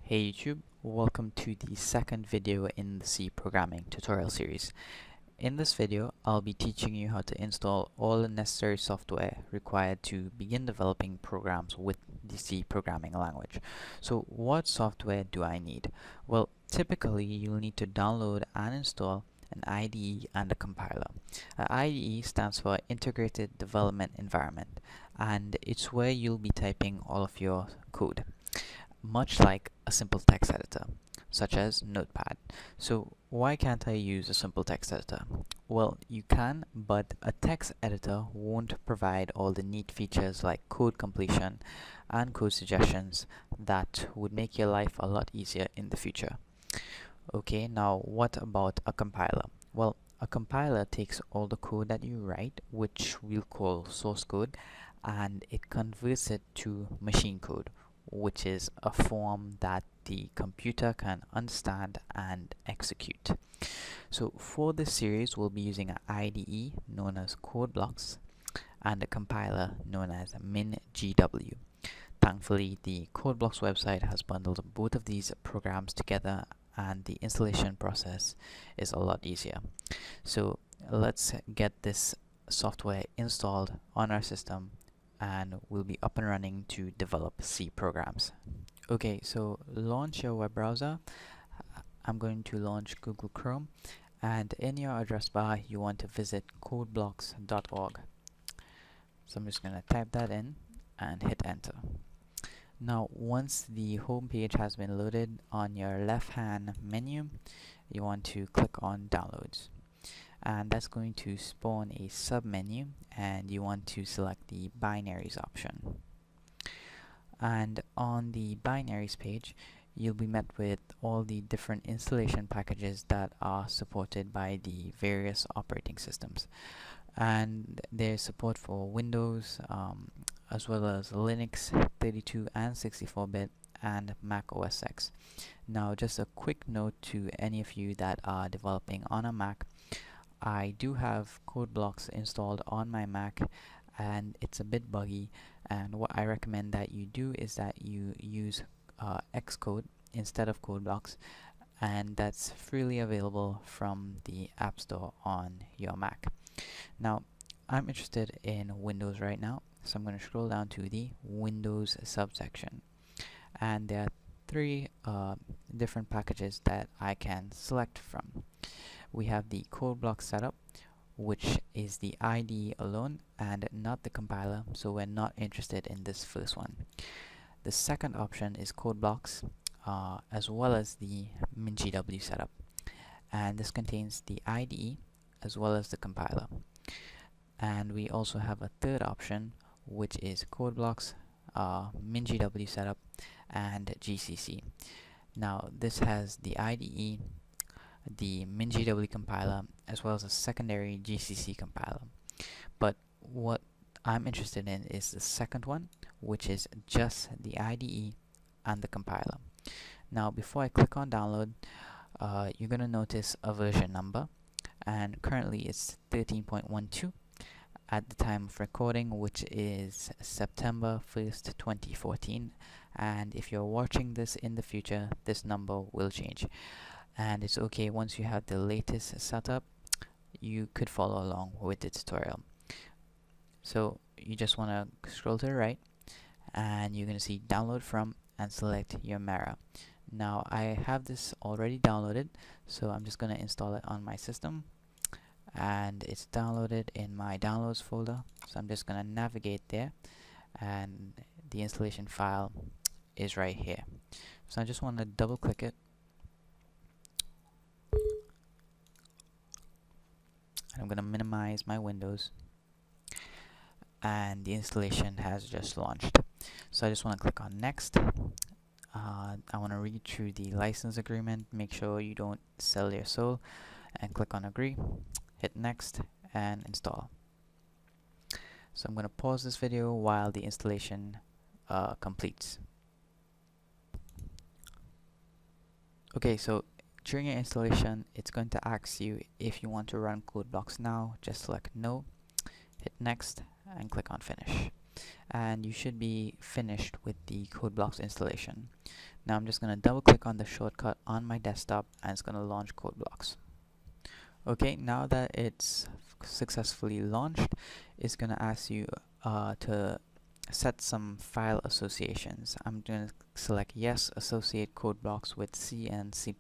Hey YouTube, welcome to the second video in the C programming tutorial series. In this video, I'll be teaching you how to install all the necessary software required to begin developing programs with the C programming language. So what software do I need? Well, typically you'll need to download and install an IDE and a compiler. IDE stands for Integrated Development Environment, and it's where you'll be typing all of your code, much like a simple text editor, such as Notepad. So why can't I use a simple text editor? Well, you can, but a text editor won't provide all the neat features like code completion and code suggestions that would make your life a lot easier in the future. Okay, now what about a compiler? Well, a compiler takes all the code that you write, which we'll call source code, and it converts it to machine code, which is a form that the computer can understand and execute. So for this series, we'll be using an IDE known as CodeBlocks and a compiler known as MinGW. Thankfully, the CodeBlocks website has bundled both of these programs together, and the installation process is a lot easier. So let's get this software installed on our system, and we'll be up and running to develop C programs. Okay, so launch your web browser. I'm going to launch Google Chrome, and in your address bar you want to visit codeblocks.org. So I'm just going to type that in and hit enter. Now once the home page has been loaded, on your left hand menu you want to click on downloads, and that's going to spawn a sub-menu, and you want to select the binaries option. And on the binaries page you'll be met with all the different installation packages that are supported by the various operating systems, and there's support for Windows as well as Linux 32 and 64-bit and Mac OS X. Now just a quick note to any of you that are developing on a Mac, I do have CodeBlocks installed on my Mac and it's a bit buggy, and what I recommend that you do is that you use Xcode instead of CodeBlocks, and that's freely available from the App Store on your Mac. Now I'm interested in Windows right now, so I'm going to scroll down to the Windows subsection, and there are three different packages that I can select from. We have the CodeBlocks setup, which is the IDE alone and not the compiler, so we're not interested in this first one. The second option is CodeBlocks as well as the MinGW setup, and this contains the IDE as well as the compiler. And we also have a third option, which is CodeBlocks, MinGW setup, and GCC. Now this has the IDE, the MinGW compiler, as well as a secondary GCC compiler. But what I'm interested in is the second one, which is just the IDE and the compiler. Now before I click on download, you're going to notice a version number, and currently it's 13.12 at the time of recording, which is September 1st, 2014, and if you're watching this in the future, this number will change. And it's okay, once you have the latest setup, you could follow along with the tutorial. So you just want to scroll to the right, and you're going to see download from and select your Mara. Now I have this already downloaded, so I'm just going to install it on my system, and it's downloaded in my downloads folder, so I'm just going to navigate there, and the installation file is right here. So I just want to double click it, and I'm going to minimize my windows, and the installation has just launched. So I just want to click on next. I want to read through the license agreement, make sure you don't sell your soul, and click on agree, hit next, and install. So I'm going to pause this video while the installation completes. Okay, so during your installation, it's going to ask you if you want to run CodeBlocks now. Just select no, hit next, and click on finish. and you should be finished with the CodeBlocks installation. Now I'm just going to double click on the shortcut on my desktop and it's going to launch CodeBlocks. Okay, now that it's successfully launched, it's going to ask you to set some file associations. I'm going to select yes, associate CodeBlocks with C and C++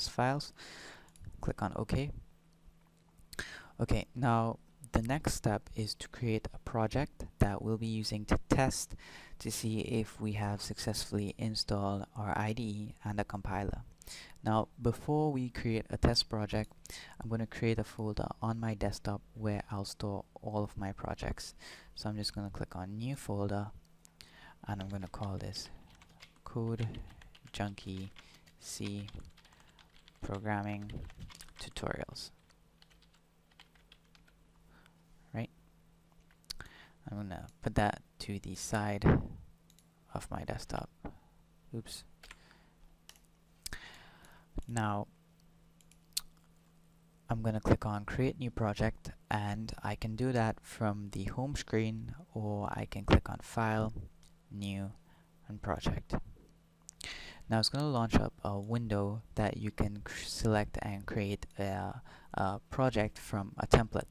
files. Click on OK. Okay, now the next step is to create a project that we'll be using to test to see if we have successfully installed our IDE and a compiler. Now, before we create a test project, I'm going to create a folder on my desktop where I'll store all of my projects. So I'm just going to click on New Folder, and I'm going to call this Code Junkie C Programming Tutorials. Right? I'm going to put that to the side of my desktop. Oops. Now I'm going to click on Create New Project, and I can do that from the home screen, or I can click on File, New, and Project. Now it's going to launch up a window that you can select and create a project from a template.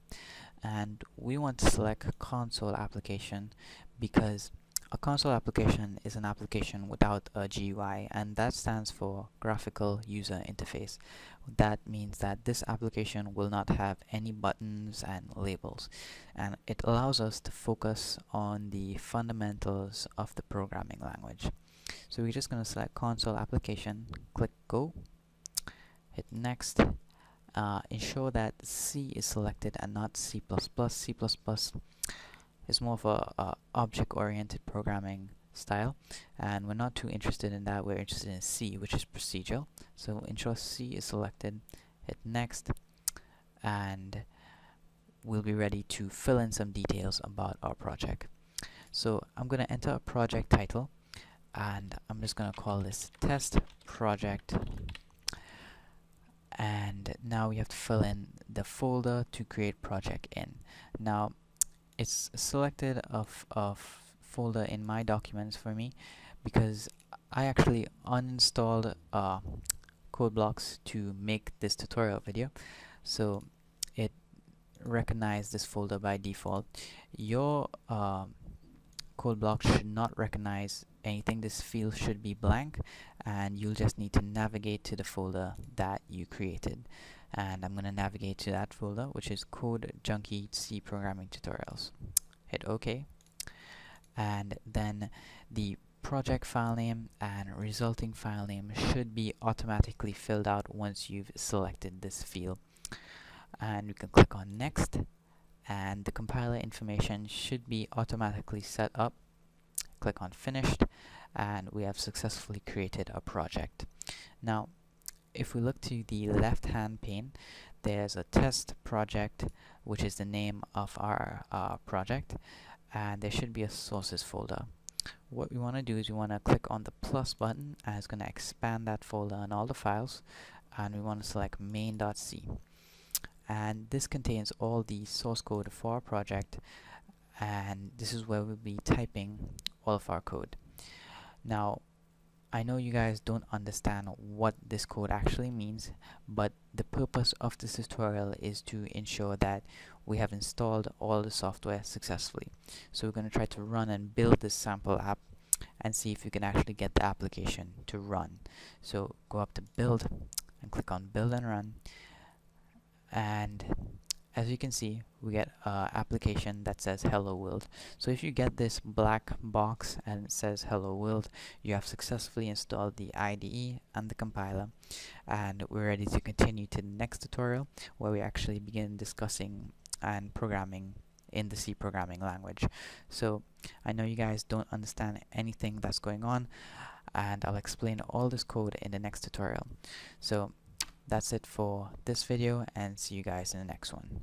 And we want to select a console application because a console application is an application without a GUI, and that stands for Graphical User Interface. That means that this application will not have any buttons and labels, and it allows us to focus on the fundamentals of the programming language. So we're just going to select console application, click go, hit next. Ensure that C is selected and not C++. C++ is more of a object-oriented programming style, and we're not too interested in that. We're interested in C, which is procedural. So ensure C is selected, hit next, and we'll be ready to fill in some details about our project. So I'm going to enter a project title, and I'm just going to call this test project. And now we have to fill in the folder to create project in. Now it's selected of folder in my documents for me because I actually uninstalled CodeBlocks to make this tutorial video, so it recognized this folder by default. Your CodeBlocks should not recognize anything. This field should be blank, and you'll just need to navigate to the folder that you created. And I'm going to navigate to that folder, which is Code Junkie C Programming Tutorials. Hit OK, and then the project file name and resulting file name should be automatically filled out once you've selected this field. And you can click on Next, and the compiler information should be automatically set up. Click on Finished, and we have successfully created a project. Now if we look to the left hand pane, there's a test project, which is the name of our project, and there should be a sources folder. What we want to do is we want to click on the plus button, and it's going to expand that folder and all the files, and we want to select main.c, and this contains all the source code for our project, and this is where we'll be typing all of our code. Now I know you guys don't understand what this code actually means, but the purpose of this tutorial is to ensure that we have installed all the software successfully. So we're going to try to run and build this sample app and see if we can actually get the application to run. So go up to Build and click on Build and Run, and as you can see, we get an application that says Hello World. So if you get this black box and it says Hello World, you have successfully installed the IDE and the compiler, and we're ready to continue to the next tutorial where we actually begin discussing and programming in the C programming language. So I know you guys don't understand anything that's going on, and I'll explain all this code in the next tutorial. So that's it for this video, and see you guys in the next one.